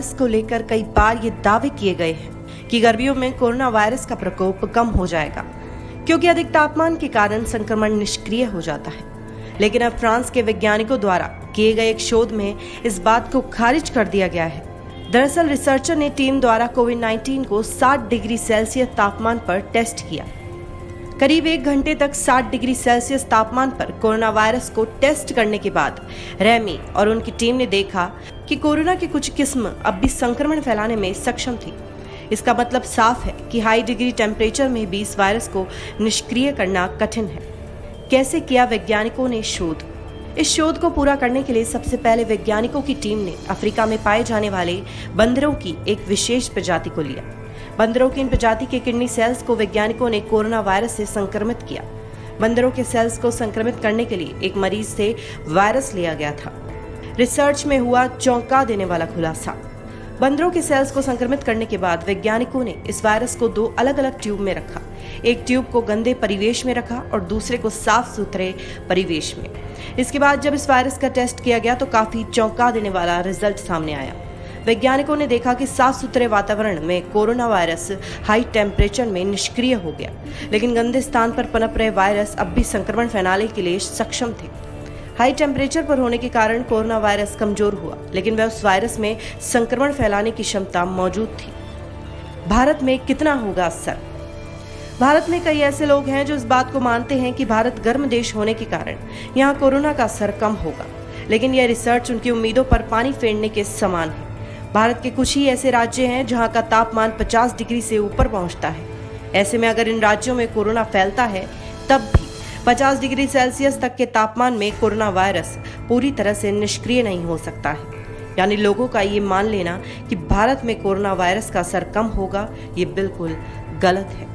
Virus को लेकर कई बार ये दावे किए गए हैं कि गर्मियों में कोरोना वायरस का प्रकोप कम हो जाएगा, क्योंकि अधिक तापमान के कारण संक्रमण निष्क्रिय हो जाता है। लेकिन अब फ्रांस के वैज्ञानिकों द्वारा किए गए एक शोध में इस बात को खारिज कर दिया गया है। दरअसल रिसर्चर ने टीम द्वारा कोविड-19 को 60 डिग्री सेल्सियस तापमान पर टेस्ट किया। करीब 1 घंटे तक 60 डिग्री सेल्सियस तापमान पर कोरोना वायरस को टेस्ट करने के बाद रेमी और उनकी टीम ने देखा कि कोरोना की कुछ किस्म अब भी संक्रमण फैलाने में सक्षम थी। इसका मतलब साफ है कि हाई डिग्री टेम्परेचर में भी इस वायरस को निष्क्रिय करना कठिन है। कैसे किया वैज्ञानिकों ने शोध? इस शोध को पूरा करने के लिए सबसे पहले वैज्ञानिकों की टीम ने अफ्रीका में पाए जाने वाले बंदरों की एक विशेष प्रजाति को लिया। बंदरों की इन प्रजाति के किडनी सेल्स को वैज्ञानिकों ने कोरोना वायरस से संक्रमित किया। बंदरों के सेल्स को संक्रमित करने के लिए एक मरीज से वायरस लिया गया था। रिसर्च में हुआ चौंका देने वाला खुलासा। बंदरों के सेल्स को संक्रमित करने के बाद वैज्ञानिकों ने इस वायरस को 2 अलग-अलग ट्यूब में रखा। एक ट्यूब को गंदे परिवेश में रखा और दूसरे को साफ सुथरे परिवेश में। इसके बाद जब इस वायरस का टेस्ट किया गया तो काफी चौंका देने वाला रिजल्ट सामने आया। वैज्ञानिकों ने देखा कि साफ सुथरे वातावरण में कोरोना वायरस हाई टेम्परेचर में निष्क्रिय हो गया, लेकिन गंदे स्थान पर पनप रहे वायरस अब भी संक्रमण फैलाने के लिए सक्षम थे। हाई टेम्परेचर पर होने के कारण कोरोना वायरस कमजोर हुआ, लेकिन वह उस वायरस में संक्रमण फैलाने की क्षमता मौजूद थी। भारत में कितना होगा असर? भारत में कई ऐसे लोग हैं जो इस बात को मानते हैं कि भारत गर्म देश होने के कारण यहाँ कोरोना का असर कम होगा, लेकिन यह रिसर्च उनकी उम्मीदों पर पानी फेरने के समान है। भारत के कुछ ही ऐसे राज्य हैं जहां का तापमान 50 डिग्री से ऊपर पहुंचता है। ऐसे में अगर इन राज्यों में कोरोना फैलता है तब भी 50 डिग्री सेल्सियस तक के तापमान में कोरोना वायरस पूरी तरह से निष्क्रिय नहीं हो सकता है। यानी लोगों का ये मान लेना कि भारत में कोरोना वायरस का असर कम होगा, ये बिल्कुल गलत है।